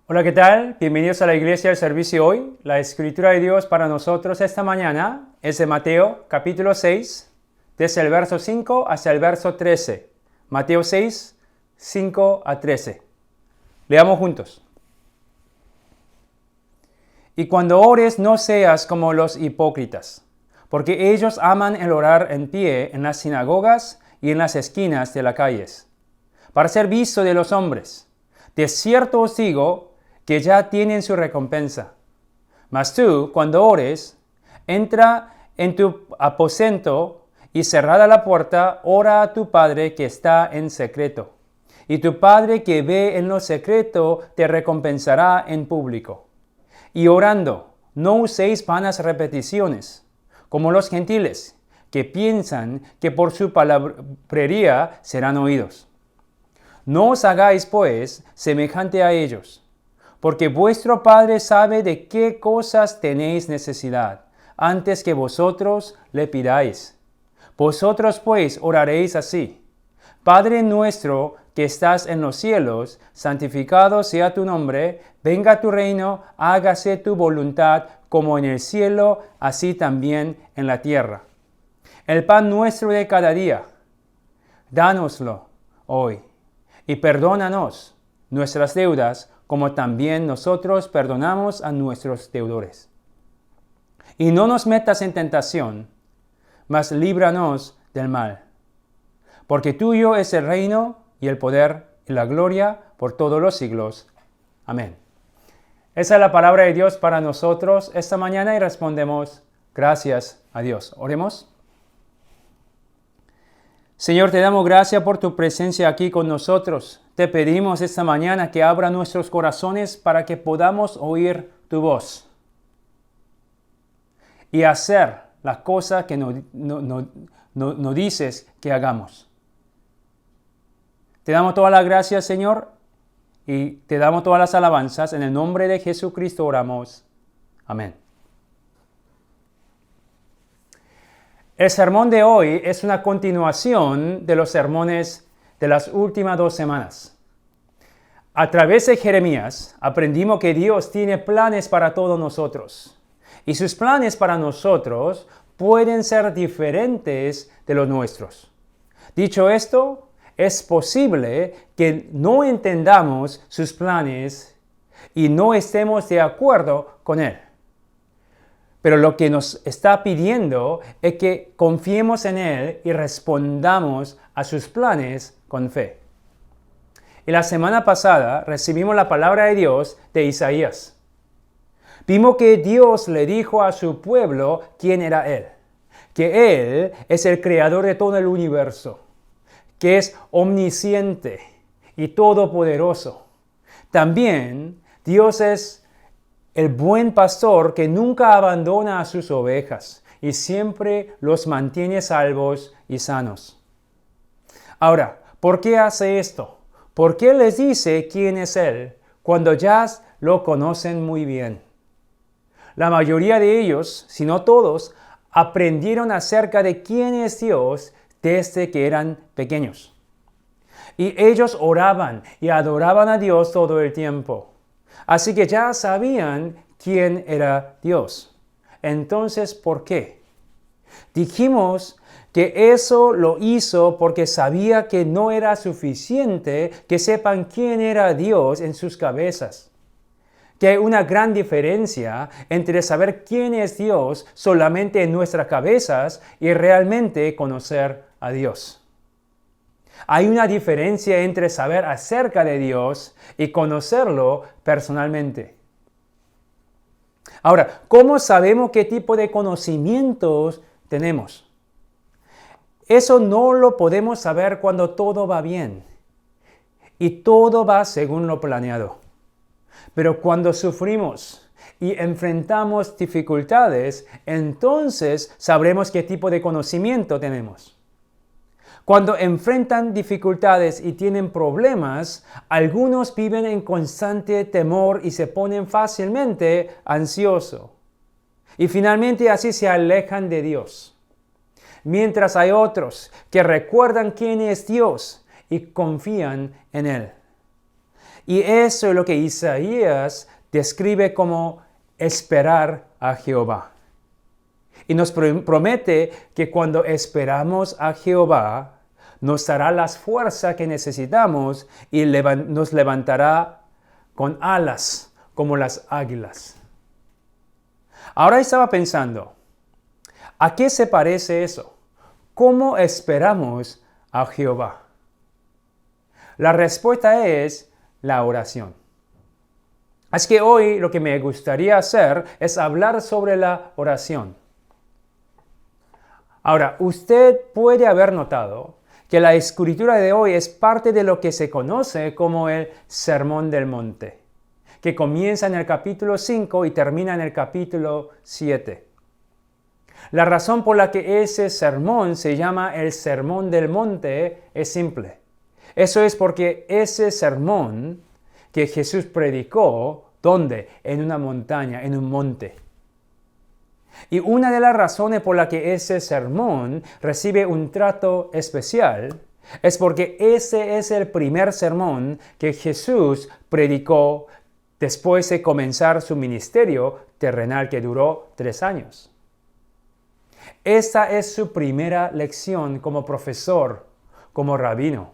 Hola, ¿qué tal? Bienvenidos a la iglesia del servicio hoy. La escritura de Dios para nosotros esta mañana es de Mateo capítulo 6, desde el verso 5 hasta el verso 13. Mateo 6, 5 a 13. Leamos juntos. Y cuando ores no seas como los hipócritas, porque ellos aman el orar en pie en las sinagogas y en las esquinas de las calles, para ser visto de los hombres. De cierto os digo que ya tienen su recompensa. Mas tú, cuando ores, entra en tu aposento y cerrada la puerta, ora a tu Padre que está en secreto. Y tu Padre que ve en lo secreto te recompensará en público. Y orando, no uséis vanas repeticiones, como los gentiles, que piensan que por su palabrería serán oídos. No os hagáis, pues, semejante a ellos, porque vuestro Padre sabe de qué cosas tenéis necesidad, antes que vosotros le pidáis. Vosotros, pues, oraréis así: Padre nuestro que estás en los cielos, santificado sea tu nombre, venga tu reino, hágase tu voluntad, como en el cielo, así también en la tierra. El pan nuestro de cada día, dánoslo hoy, y perdónanos nuestras deudas, como también nosotros perdonamos a nuestros deudores. Y no nos metas en tentación, mas líbranos del mal. Porque tuyo es el reino y el poder y la gloria por todos los siglos. Amén. Esa es la palabra de Dios para nosotros esta mañana y respondemos: gracias a Dios. Oremos. Señor, te damos gracias por tu presencia aquí con nosotros. Te pedimos esta mañana que abra nuestros corazones para que podamos oír tu voz y hacer las cosas que no dices que hagamos. Te damos todas las gracias, Señor, y te damos todas las alabanzas. En el nombre de Jesucristo oramos. Amén. El sermón de hoy es una continuación de los sermones de las últimas 2 semanas. A través de Jeremías aprendimos que Dios tiene planes para todos nosotros. Y sus planes para nosotros pueden ser diferentes de los nuestros. Dicho esto, es posible que no entendamos sus planes y no estemos de acuerdo con Él. Pero lo que nos está pidiendo es que confiemos en Él y respondamos a sus planes con fe. Y la semana pasada recibimos la palabra de Dios de Isaías. Vimos que Dios le dijo a su pueblo quién era Él. Que Él es el creador de todo el universo. Que es omnisciente y todopoderoso. También Dios es el buen pastor que nunca abandona a sus ovejas y siempre los mantiene salvos y sanos. Ahora, ¿por qué hace esto? ¿Por qué les dice quién es Él cuando ya lo conocen muy bien? La mayoría de ellos, si no todos, aprendieron acerca de quién es Dios desde que eran pequeños. Y ellos oraban y adoraban a Dios todo el tiempo. Así que ya sabían quién era Dios. Entonces, ¿por qué? Dijimos que eso lo hizo porque sabía que no era suficiente que sepan quién era Dios en sus cabezas. Que hay una gran diferencia entre saber quién es Dios solamente en nuestras cabezas y realmente conocer a Dios. Hay una diferencia entre saber acerca de Dios y conocerlo personalmente. Ahora, ¿cómo sabemos qué tipo de conocimientos tenemos? Eso no lo podemos saber cuando todo va bien y todo va según lo planeado. Pero cuando sufrimos y enfrentamos dificultades, entonces sabremos qué tipo de conocimiento tenemos. Cuando enfrentan dificultades y tienen problemas, algunos viven en constante temor y se ponen fácilmente ansiosos. Y finalmente así se alejan de Dios. Mientras hay otros que recuerdan quién es Dios y confían en Él. Y eso es lo que Isaías describe como esperar a Jehová. Y nos promete que cuando esperamos a Jehová, nos dará las fuerzas que necesitamos y nos levantará con alas como las águilas. Ahora estaba pensando, ¿a qué se parece eso? ¿Cómo esperamos a Jehová? La respuesta es la oración. Así que hoy lo que me gustaría hacer es hablar sobre la oración. Ahora, usted puede haber notado que la escritura de hoy es parte de lo que se conoce como el Sermón del Monte, que comienza en el capítulo 5 y termina en el capítulo 7. La razón por la que ese sermón se llama el Sermón del Monte es simple. Eso es porque ese sermón que Jesús predicó, ¿dónde? En una montaña, en un monte. Y una de las razones por la que ese sermón recibe un trato especial es porque ese es el primer sermón que Jesús predicó después de comenzar su ministerio terrenal que duró 3 años. Esta es su primera lección como profesor, como rabino.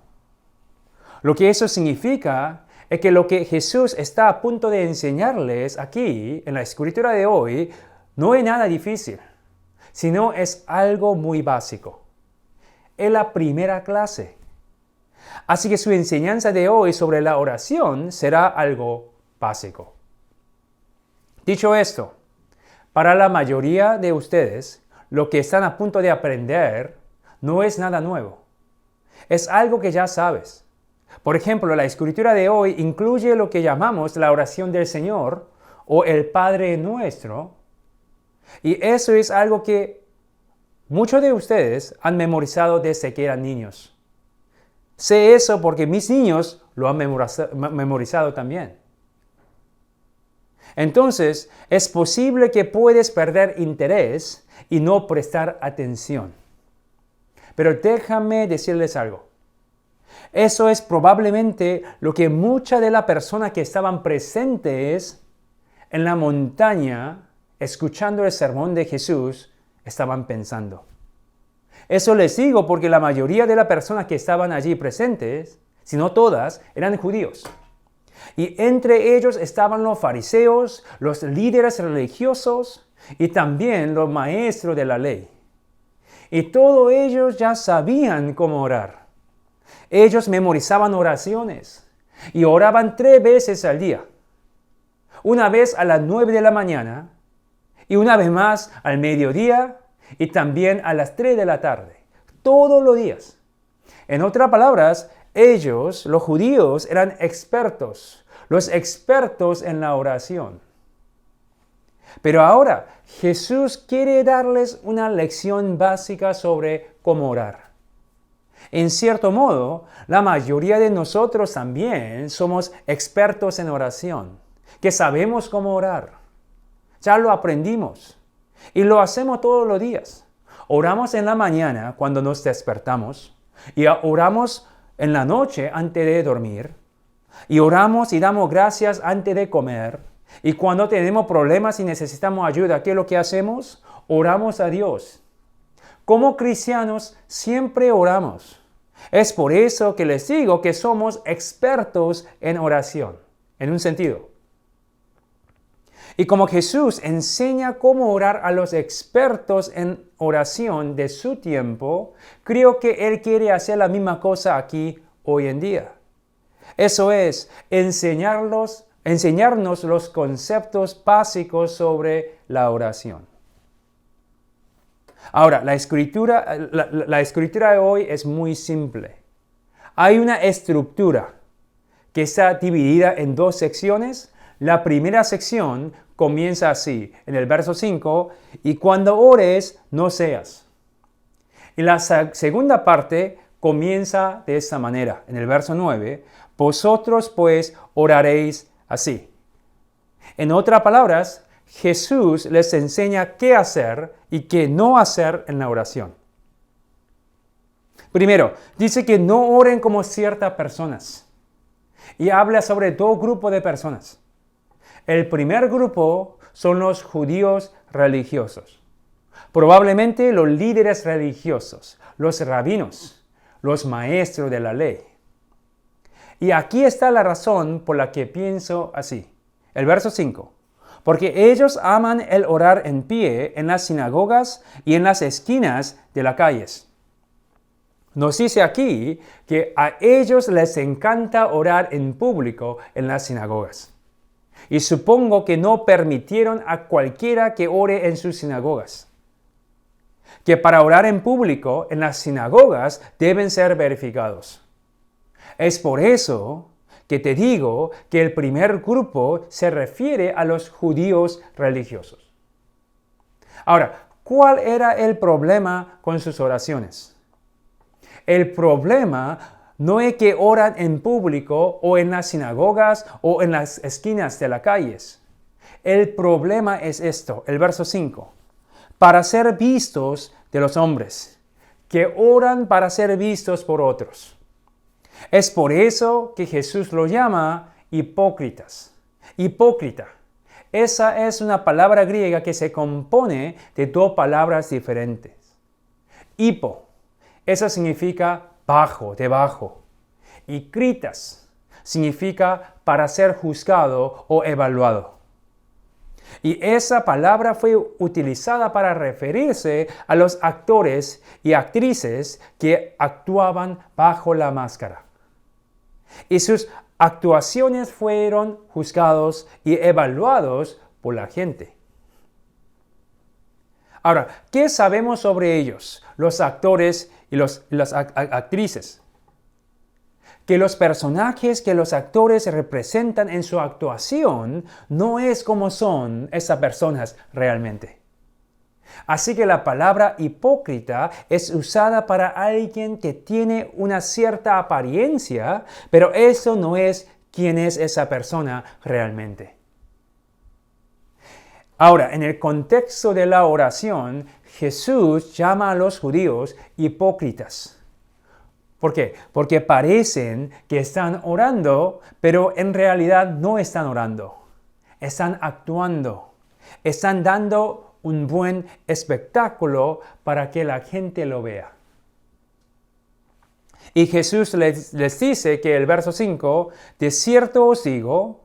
Lo que eso significa es que lo que Jesús está a punto de enseñarles aquí, en la escritura de hoy, no es nada difícil, sino es algo muy básico. Es la primera clase. Así que su enseñanza de hoy sobre la oración será algo básico. Dicho esto, para la mayoría de ustedes, lo que están a punto de aprender no es nada nuevo. Es algo que ya sabes. Por ejemplo, la escritura de hoy incluye lo que llamamos la oración del Señor o el Padre Nuestro. Y eso es algo que muchos de ustedes han memorizado desde que eran niños. Sé eso porque mis niños lo han memorizado también. Entonces, es posible que puedes perder interés y no prestar atención. Pero déjame decirles algo. Eso es probablemente lo que muchas de las personas que estaban presentes en la montaña escuchando el sermón de Jesús estaban pensando. Eso les digo porque la mayoría de las personas que estaban allí presentes, si no todas, eran judíos. Y entre ellos estaban los fariseos, los líderes religiosos y también los maestros de la ley. Y todos ellos ya sabían cómo orar. Ellos memorizaban oraciones y oraban 3 veces al día. Una vez a las 9 de la mañana y una vez más al mediodía y también a las 3 de la tarde. Todos los días. En otras palabras, ellos, los judíos, eran expertos. Los expertos en la oración. Pero ahora Jesús quiere darles una lección básica sobre cómo orar. En cierto modo, la mayoría de nosotros también somos expertos en oración, que sabemos cómo orar. Ya lo aprendimos y lo hacemos todos los días. Oramos en la mañana cuando nos despertamos y oramos en la noche antes de dormir y oramos y damos gracias antes de comer. Y cuando tenemos problemas y necesitamos ayuda, ¿qué es lo que hacemos? Oramos a Dios. Como cristianos siempre oramos. Es por eso que les digo que somos expertos en oración, en un sentido. Y como Jesús enseña cómo orar a los expertos en oración de su tiempo, creo que Él quiere hacer la misma cosa aquí hoy en día. Eso es, enseñarnos los conceptos básicos sobre la oración. Ahora, la escritura de hoy es muy simple. Hay una estructura que está dividida en 2 secciones. La primera sección comienza así, en el verso 5, y cuando ores, no seas. Y la segunda parte comienza de esta manera, en el verso 9, vosotros pues oraréis así. En otras palabras, Jesús les enseña qué hacer y qué no hacer en la oración. Primero, dice que no oren como ciertas personas. Y habla sobre dos grupos de personas. El primer grupo son los judíos religiosos. Probablemente los líderes religiosos, los rabinos, los maestros de la ley. Y aquí está la razón por la que pienso así. El verso 5. Porque ellos aman el orar en pie en las sinagogas y en las esquinas de las calles. Nos dice aquí que a ellos les encanta orar en público en las sinagogas. Y supongo que no permitieron a cualquiera que ore en sus sinagogas. Que para orar en público en las sinagogas deben ser verificados. Es por eso que te digo que el primer grupo se refiere a los judíos religiosos. Ahora, ¿cuál era el problema con sus oraciones? El problema no es que oran en público o en las sinagogas o en las esquinas de las calles. El problema es esto, el verso 5. Para ser vistos de los hombres, que oran para ser vistos por otros. Es por eso que Jesús lo llama hipócritas. Hipócrita. Esa es una palabra griega que se compone de dos palabras diferentes. Hipo. Eso significa bajo, debajo. Y kritas significa para ser juzgado o evaluado. Y esa palabra fue utilizada para referirse a los actores y actrices que actuaban bajo la máscara. Y sus actuaciones fueron juzgados y evaluados por la gente. Ahora, ¿qué sabemos sobre ellos, los actores y las actrices? Que los personajes que los actores representan en su actuación no es como son esas personas realmente. Así que la palabra hipócrita es usada para alguien que tiene una cierta apariencia, pero eso no es quién es esa persona realmente. Ahora, en el contexto de la oración, Jesús llama a los judíos hipócritas. ¿Por qué? Porque parecen que están orando, pero en realidad no están orando. Están actuando. Están dando un buen espectáculo para que la gente lo vea. Y Jesús les dice que el verso 5, de cierto os digo,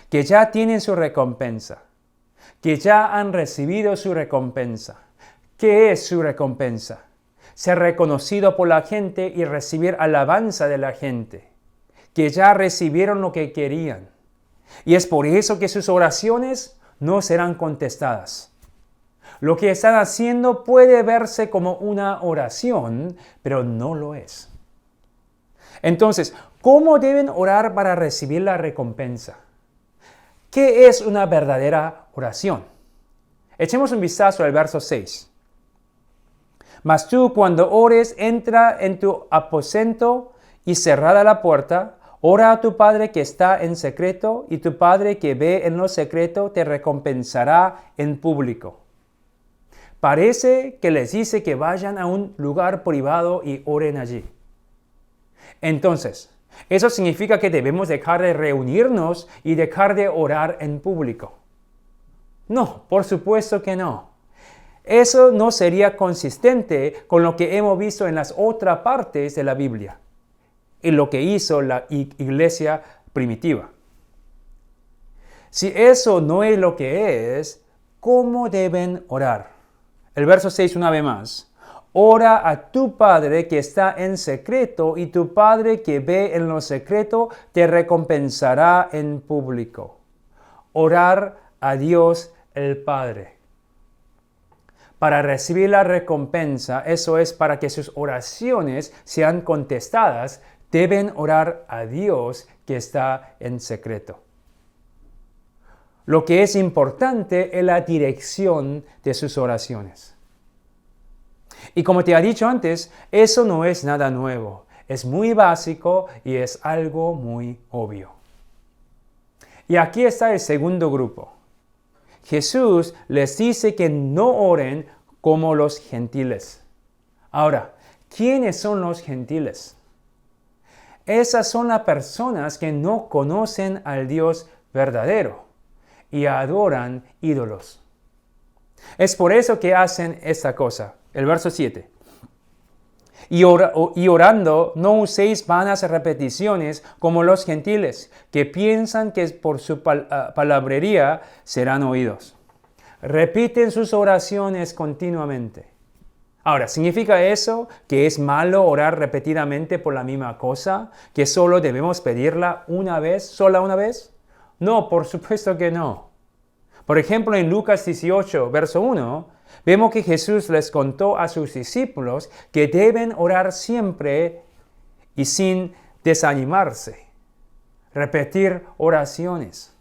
que ya tienen su recompensa, que ya han recibido su recompensa. ¿Qué es su recompensa? Ser reconocido por la gente y recibir alabanza de la gente, que ya recibieron lo que querían. Y es por eso que sus oraciones no serán contestadas. Lo que están haciendo puede verse como una oración, pero no lo es. Entonces, ¿cómo deben orar para recibir la recompensa? ¿Qué es una verdadera oración? Echemos un vistazo al verso 6. Mas tú, cuando ores, entra en tu aposento y cerrada la puerta, ora a tu Padre que está en secreto, y tu Padre que ve en lo secreto te recompensará en público. Parece que les dice que vayan a un lugar privado y oren allí. Entonces, eso significa que debemos dejar de reunirnos y dejar de orar en público. No, por supuesto que no. Eso no sería consistente con lo que hemos visto en las otras partes de la Biblia y lo que hizo la iglesia primitiva. Si eso no es lo que es, ¿cómo deben orar? El verso 6 una vez más. Ora a tu Padre que está en secreto, y tu Padre que ve en lo secreto te recompensará en público. Orar a Dios el Padre. Para recibir la recompensa, eso es para que sus oraciones sean contestadas, deben orar a Dios que está en secreto. Lo que es importante es la dirección de sus oraciones. Y como te he dicho antes, eso no es nada nuevo. Es muy básico y es algo muy obvio. Y aquí está el segundo grupo. Jesús les dice que no oren como los gentiles. Ahora, ¿quiénes son los gentiles? Esas son las personas que no conocen al Dios verdadero y adoran ídolos. Es por eso que hacen esta cosa. El verso 7. Y orando, no uséis vanas repeticiones como los gentiles, que piensan que por su palabrería serán oídos. Repiten sus oraciones continuamente. Ahora, ¿significa eso que es malo orar repetidamente por la misma cosa? ¿Que solo debemos pedirla una vez, sola una vez? No, por supuesto que no. Por ejemplo, en Lucas 18, verso 1, vemos que Jesús les contó a sus discípulos que deben orar siempre y sin desanimarse. Repetir oraciones.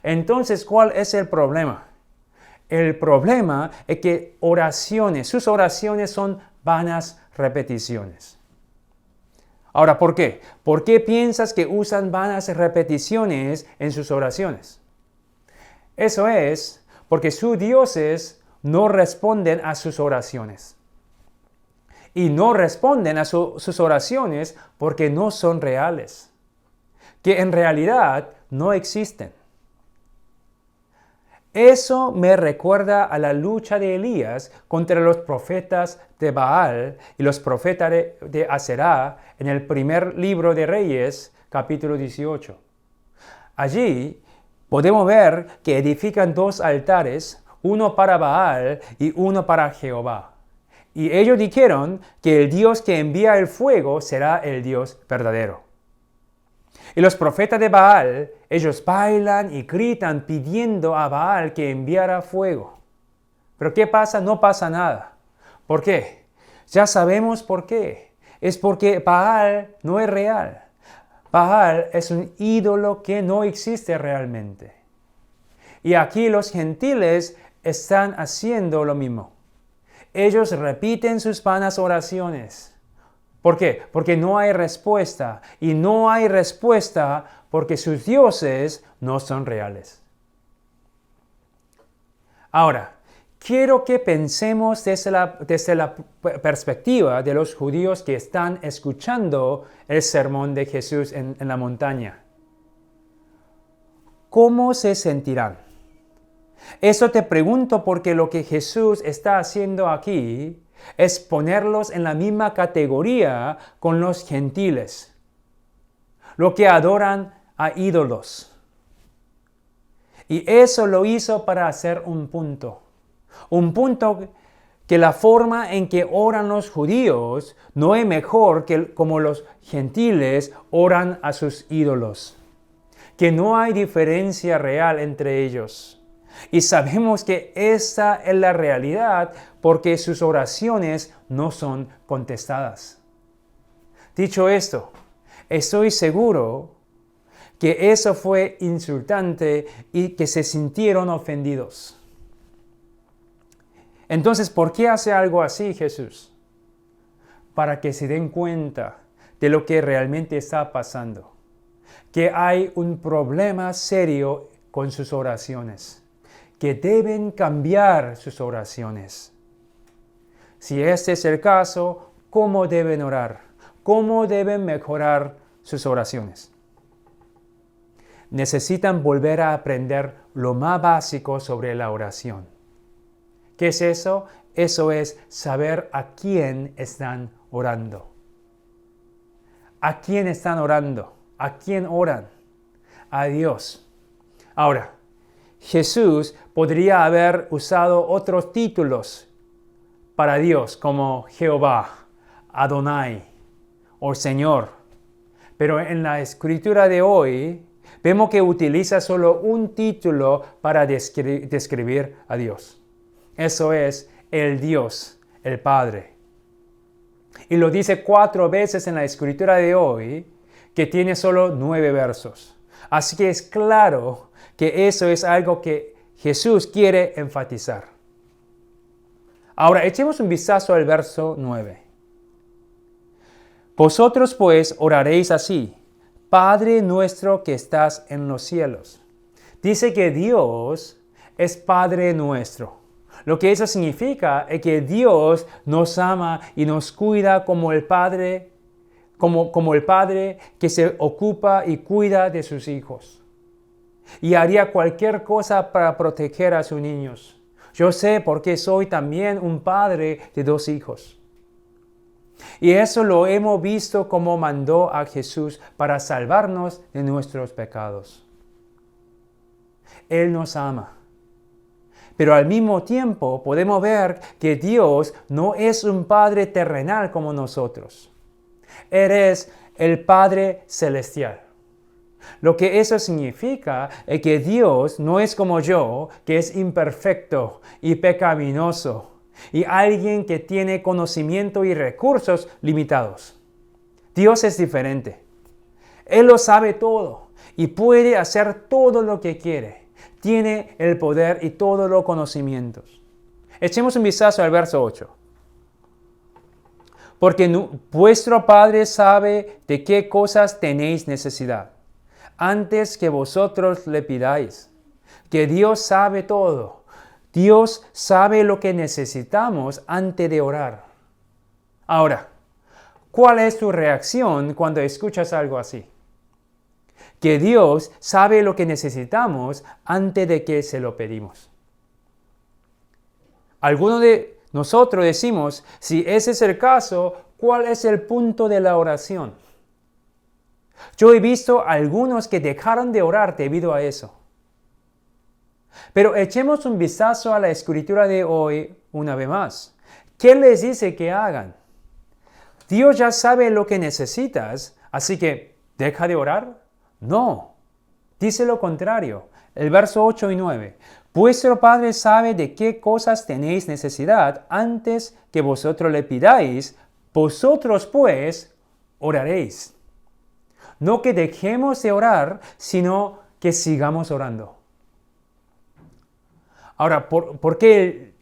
Entonces, ¿cuál es el problema? El problema es que sus oraciones son vanas repeticiones. Ahora, ¿por qué? ¿Por qué piensas que usan vanas repeticiones en sus oraciones? Eso es porque sus dioses no responden a sus oraciones. Y no responden a sus oraciones porque no son reales, que en realidad no existen. Eso me recuerda a la lucha de Elías contra los profetas de Baal y los profetas de Aserá en el primer libro de Reyes, capítulo 18. Allí podemos ver que edifican dos altares, uno para Baal y uno para Jehová. Y ellos dijeron que el Dios que envía el fuego será el Dios verdadero. Y los profetas de Baal, ellos bailan y gritan pidiendo a Baal que enviara fuego. Pero ¿qué pasa? No pasa nada. ¿Por qué? Ya sabemos por qué. Es porque Baal no es real. Baal es un ídolo que no existe realmente. Y aquí los gentiles están haciendo lo mismo. Ellos repiten sus vanas oraciones. ¿Por qué? Porque no hay respuesta. Y no hay respuesta porque sus dioses no son reales. Ahora, quiero que pensemos desde la perspectiva de los judíos que están escuchando el sermón de Jesús en la montaña. ¿Cómo se sentirán? Eso te pregunto porque lo que Jesús está haciendo aquí es ponerlos en la misma categoría con los gentiles, los que adoran a ídolos. Y eso lo hizo para hacer un punto que la forma en que oran los judíos no es mejor que como los gentiles oran a sus ídolos, que no hay diferencia real entre ellos. Y sabemos que esa es la realidad porque sus oraciones no son contestadas. Dicho esto, estoy seguro que eso fue insultante y que se sintieron ofendidos. Entonces, ¿por qué hace algo así Jesús? Para que se den cuenta de lo que realmente está pasando. Que hay un problema serio con sus oraciones. Que deben cambiar sus oraciones. Si este es el caso, ¿cómo deben orar? ¿Cómo deben mejorar sus oraciones? Necesitan volver a aprender lo más básico sobre la oración. ¿Qué es eso? Eso es saber a quién están orando. ¿A quién están orando? ¿A quién oran? A Dios. Ahora, Jesús podría haber usado otros títulos para Dios como Jehová, Adonai o Señor. Pero en la escritura de hoy vemos que utiliza solo un título para describir a Dios. Eso es el Dios, el Padre. Y lo dice 4 veces en la escritura de hoy, que tiene solo 9 versos. Así que es claro que eso es algo que Jesús quiere enfatizar. Ahora, echemos un vistazo al verso 9. Vosotros pues oraréis así: Padre nuestro que estás en los cielos. Dice que Dios es Padre nuestro. Lo que eso significa es que Dios nos ama y nos cuida como el Padre como el padre que se ocupa y cuida de sus hijos. Y haría cualquier cosa para proteger a sus niños. Yo sé porque soy también un padre de 2 hijos. Y eso lo hemos visto como mandó a Jesús para salvarnos de nuestros pecados. Él nos ama. Pero al mismo tiempo podemos ver que Dios no es un Padre terrenal como nosotros. Él es el Padre celestial. Lo que eso significa es que Dios no es como yo, que es imperfecto y pecaminoso, y alguien que tiene conocimiento y recursos limitados. Dios es diferente. Él lo sabe todo y puede hacer todo lo que quiere. Tiene el poder y todos los conocimientos. Echemos un vistazo al verso 8. Porque vuestro Padre sabe de qué cosas tenéis necesidad, antes que vosotros le pidáis. Que Dios sabe todo. Dios sabe lo que necesitamos antes de orar. Ahora, ¿cuál es tu reacción cuando escuchas algo así? Que Dios sabe lo que necesitamos antes de que se lo pedimos. Algunos de nosotros decimos, si ese es el caso, ¿cuál es el punto de la oración? Yo he visto algunos que dejaron de orar debido a eso. Pero echemos un vistazo a la escritura de hoy una vez más. ¿Qué les dice que hagan? Dios ya sabe lo que necesitas, así que ¿deja de orar? No. Dice lo contrario. El verso 8 y 9. Vuestro Padre sabe de qué cosas tenéis necesidad antes que vosotros le pidáis. Vosotros pues oraréis. No que dejemos de orar, sino que sigamos orando. Ahora, porque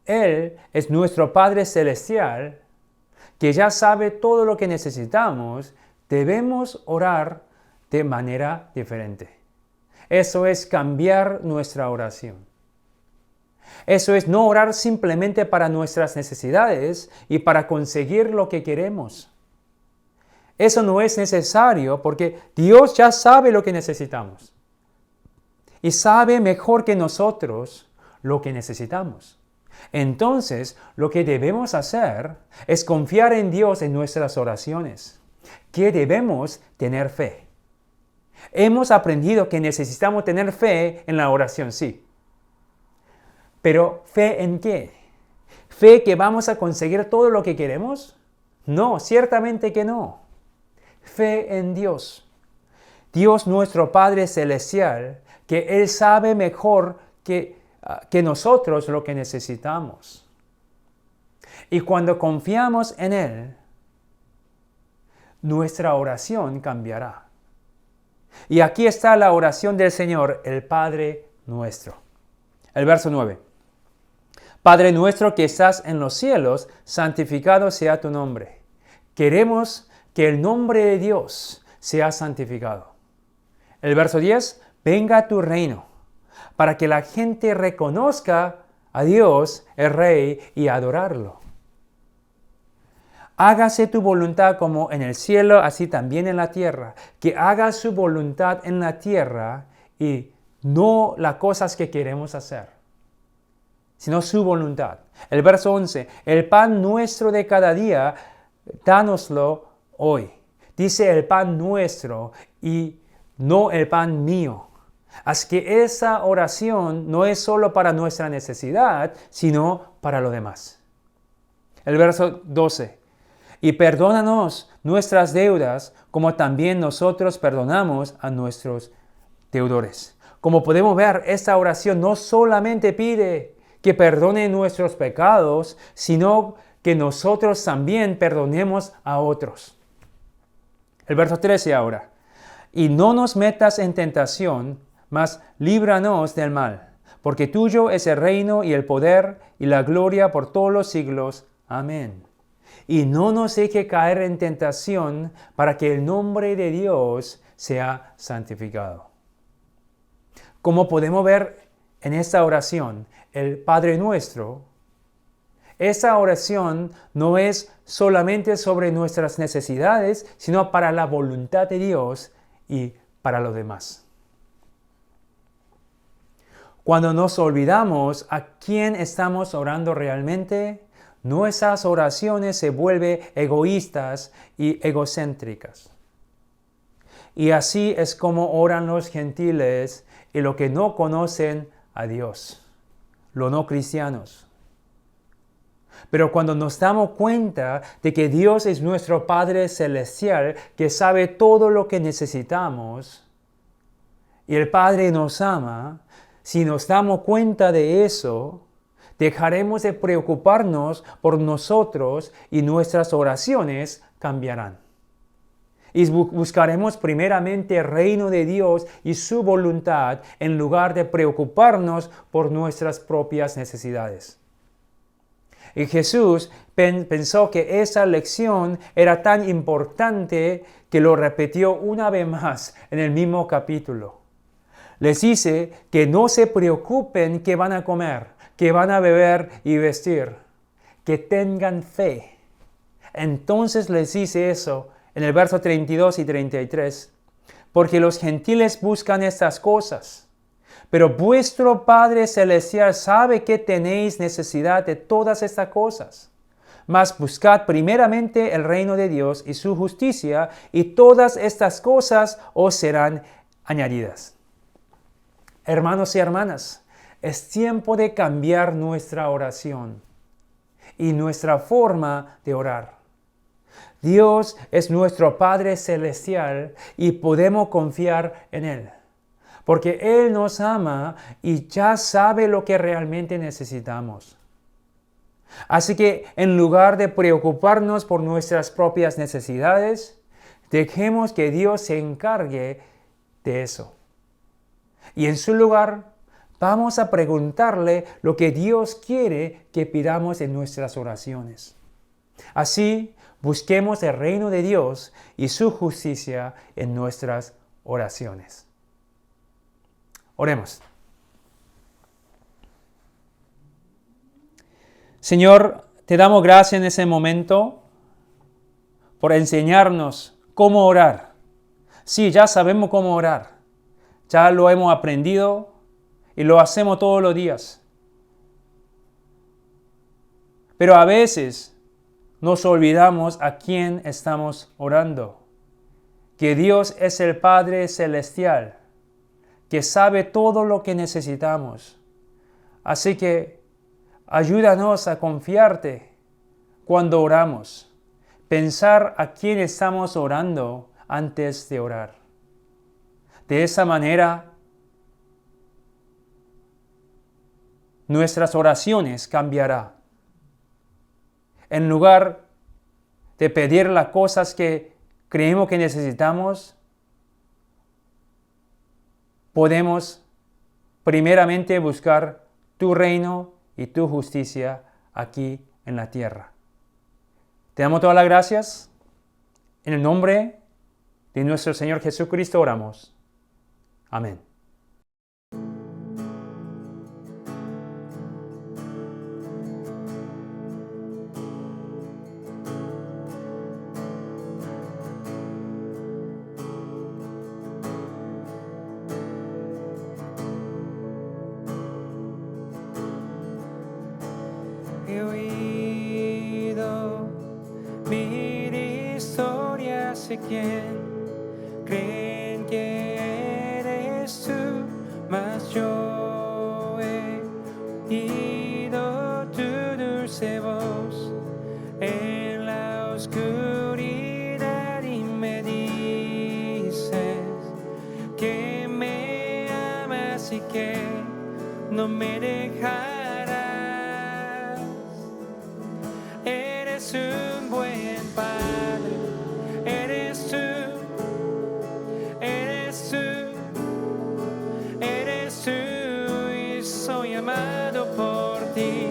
Él es nuestro Padre Celestial, que ya sabe todo lo que necesitamos, debemos orar de manera diferente. Eso es cambiar nuestra oración. Eso es no orar simplemente para nuestras necesidades y para conseguir lo que queremos. Eso no es necesario porque Dios ya sabe lo que necesitamos. Y sabe mejor que nosotros lo que necesitamos. Entonces, lo que debemos hacer es confiar en Dios en nuestras oraciones. Que debemos tener fe. Hemos aprendido que necesitamos tener fe en la oración, sí. Pero ¿fe en qué? ¿Fe que vamos a conseguir todo lo que queremos? No, ciertamente que no. Fe en Dios. Dios nuestro Padre Celestial, que Él sabe mejor que nosotros lo que necesitamos. Y cuando confiamos en Él, nuestra oración cambiará. Y aquí está la oración del Señor, el Padre nuestro. El verso 9. Padre nuestro que estás en los cielos, santificado sea tu nombre. Queremos que el nombre de Dios sea santificado. El verso 10. Venga tu reino, para que la gente reconozca a Dios, el Rey, y adorarlo. Hágase tu voluntad como en el cielo, así también en la tierra. Que haga su voluntad en la tierra y no las cosas que queremos hacer, sino su voluntad. El verso 11. El pan nuestro de cada día, dánoslo hoy. Dice el pan nuestro y no el pan mío. Así que esa oración no es solo para nuestra necesidad, sino para lo demás. El verso 12. Y perdónanos nuestras deudas, como también nosotros perdonamos a nuestros deudores. Como podemos ver, esta oración no solamente pide que perdone nuestros pecados, sino que nosotros también perdonemos a otros. El verso 13 ahora. Y no nos metas en tentación, mas líbranos del mal, porque tuyo es el reino y el poder y la gloria por todos los siglos. Amén. Y no nos deje caer en tentación para que el nombre de Dios sea santificado. Como podemos ver en esta oración, el Padre Nuestro Esa oración no es solamente sobre nuestras necesidades, sino para la voluntad de Dios y para los demás. Cuando nos olvidamos a quién estamos orando realmente, nuestras oraciones se vuelven egoístas y egocéntricas. Y así es como oran los gentiles y los que no conocen a Dios, los no cristianos. Pero cuando nos damos cuenta de que Dios es nuestro Padre Celestial, que sabe todo lo que necesitamos, y el Padre nos ama, si nos damos cuenta de eso, dejaremos de preocuparnos por nosotros y nuestras oraciones cambiarán. Y buscaremos primeramente el reino de Dios y su voluntad en lugar de preocuparnos por nuestras propias necesidades. Y Jesús pensó que esa lección era tan importante que lo repitió una vez más en el mismo capítulo. Les dice que no se preocupen qué van a comer, qué van a beber y vestir, que tengan fe. Entonces les dice eso en el verso 32 y 33, porque los gentiles buscan estas cosas, pero vuestro Padre Celestial sabe que tenéis necesidad de todas estas cosas. Mas buscad primeramente el reino de Dios y su justicia, y todas estas cosas os serán añadidas. Hermanos y hermanas, es tiempo de cambiar nuestra oración y nuestra forma de orar. Dios es nuestro Padre Celestial y podemos confiar en Él, porque Él nos ama y ya sabe lo que realmente necesitamos. Así que en lugar de preocuparnos por nuestras propias necesidades, dejemos que Dios se encargue de eso. Y en su lugar, vamos a preguntarle lo que Dios quiere que pidamos en nuestras oraciones. Así, busquemos el reino de Dios y su justicia en nuestras oraciones. Oremos. Señor, te damos gracias en ese momento por enseñarnos cómo orar. Sí, ya sabemos cómo orar. Ya lo hemos aprendido y lo hacemos todos los días. Pero a veces nos olvidamos a quién estamos orando. Que Dios es el Padre Celestial, que sabe todo lo que necesitamos. Así que ayúdanos a confiarte cuando oramos. Pensar a quién estamos orando antes de orar. De esa manera, nuestras oraciones cambiarán. En lugar de pedir las cosas que creemos que necesitamos, podemos primeramente buscar tu reino y tu justicia aquí en la tierra. Te damos todas las gracias. En el nombre de nuestro Señor Jesucristo oramos. Amén. He oído mil historias de quien creen que eres tú, mas yo he oído tu dulce voz en la oscuridad y me dices que me amas y que no me dejarás. Eres un buen Padre, eres tú, eres tú, eres tú y soy amado por ti.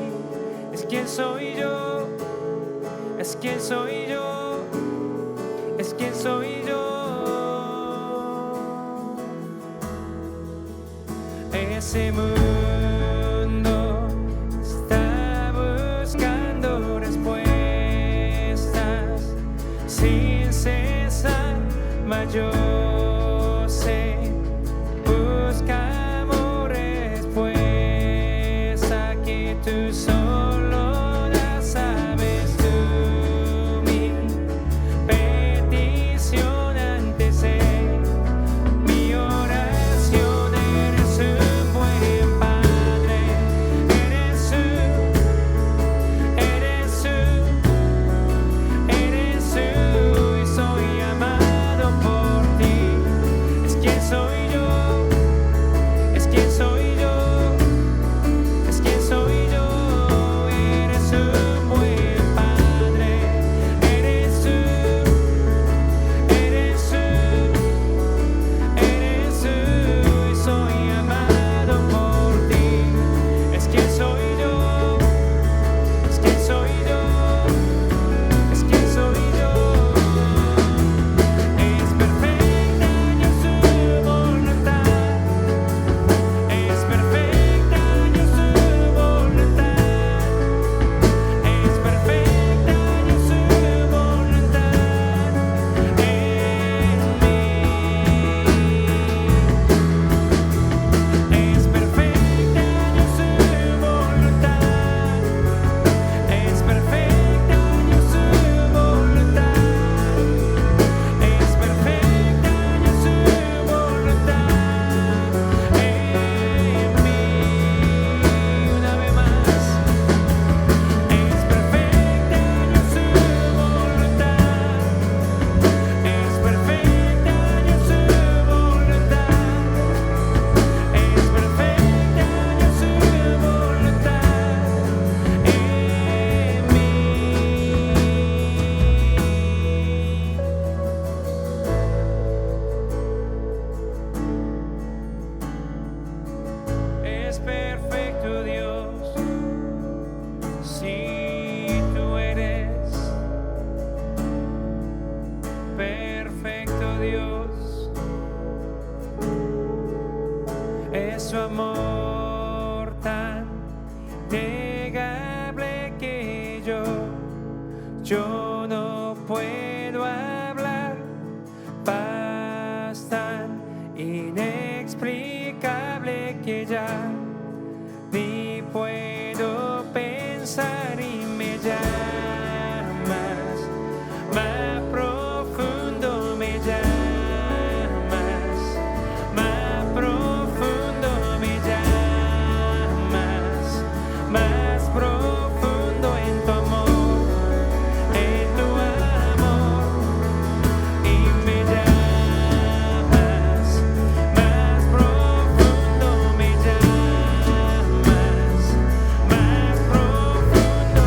Es quien soy yo, es quien soy yo, es quien soy yo. Ese mundo está buscando yo sé, buscamos respuesta que tú solo das, sabes tú mi petición antes de mi oración. Eres un buen Padre, eres tú, y soy amado por ti. Es quien soy yo, es quien soy yo, es quien soy yo. Eres un buen Padre, eres tú, y soy amado por ti. Es quien soy yo, es quien soy yo, es quien soy yo. Es perfecta yo su voluntad, es perfecta yo su voluntad, es perfecta yo su voluntad en mí. Es perfecta yo su voluntad, es perfecta yo su voluntad, es perfecta yo su voluntad en mí. Una vez más, es perfecta yo su voluntad, es perfecta yo su voluntad, es perfecta yo su voluntad en mí. Es perfecto Dios, si tú eres perfecto Dios. Es su amor tan innegable que yo no puedo hablar. Paz tan inexplicable que ya ni puedo pensar, y me llamas más profundo, me llamas más profundo, me llamas más profundo en tu amor, y me llamas más profundo, me llamas más profundo,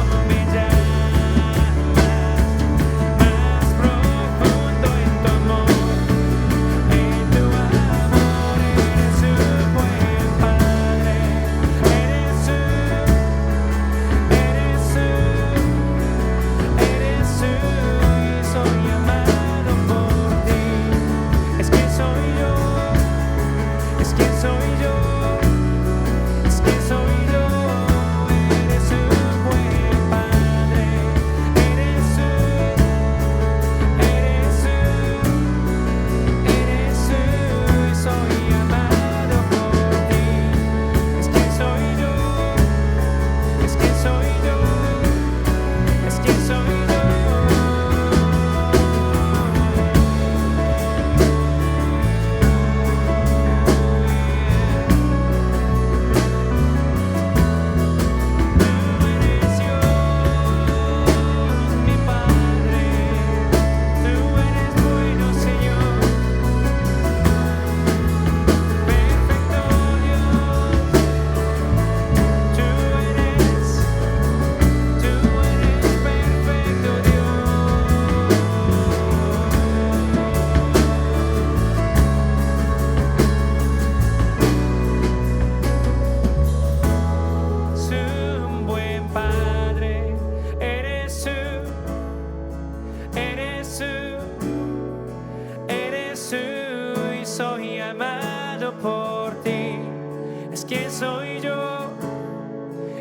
me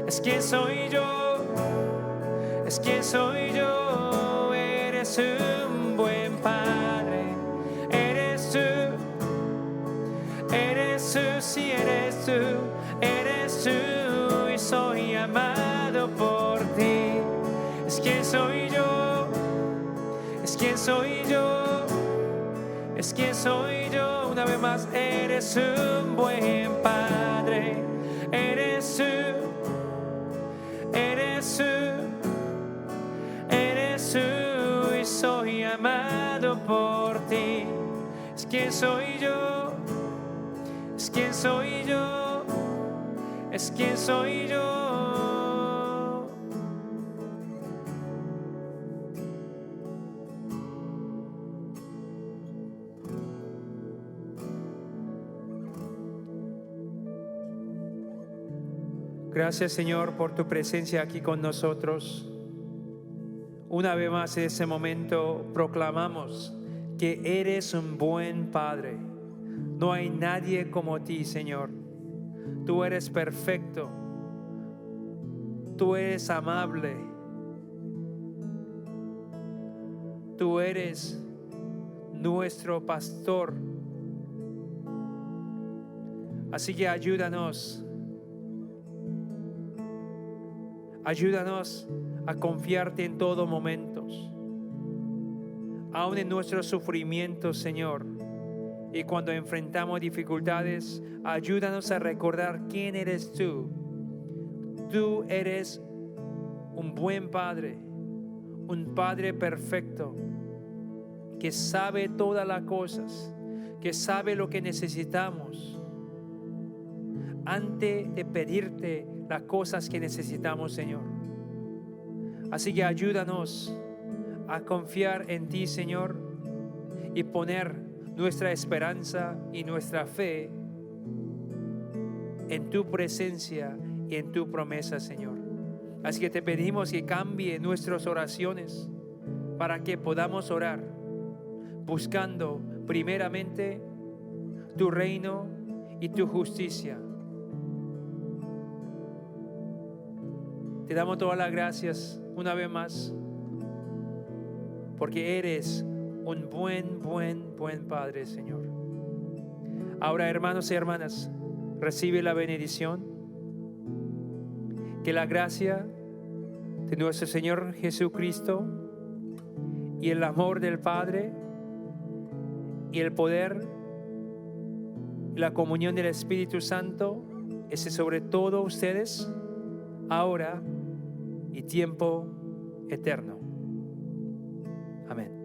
Es quien soy yo, es quien soy yo. Eres un buen padre, eres eres tú y soy amado por ti. Es quien soy yo, es quien soy yo, es quien soy yo. Una vez más, eres un buen Padre, eres tú, eres tú, eres tú y soy amado por ti. Es quien soy yo, es quien soy yo, es quien soy yo. Gracias, Señor, por tu presencia aquí con nosotros. Una vez más en ese momento proclamamos que eres un buen Padre. No hay nadie como ti, Señor. Tú eres perfecto. Tú eres amable. Tú eres nuestro pastor. Así que ayúdanos. Ayúdanos a confiarte en todo momento, aun en nuestros sufrimientos, Señor. Y cuando enfrentamos dificultades, ayúdanos a recordar quién eres tú. Tú eres un buen Padre, un Padre perfecto, que sabe todas las cosas, que sabe lo que necesitamos, antes de pedirte las cosas que necesitamos, Señor. Así que ayúdanos a confiar en ti, Señor, y poner nuestra esperanza y nuestra fe en tu presencia y en tu promesa, Señor. Así que te pedimos que cambie nuestras oraciones para que podamos orar buscando primeramente tu reino y tu justicia. Te damos todas las gracias una vez más, porque eres un buen Padre, Señor. Ahora, hermanos y hermanas, recibe la bendición. Que la gracia de nuestro Señor Jesucristo y el amor del Padre y el poder y la comunión del Espíritu Santo esté sobre todos ustedes, ahora y tiempo eterno. Amén.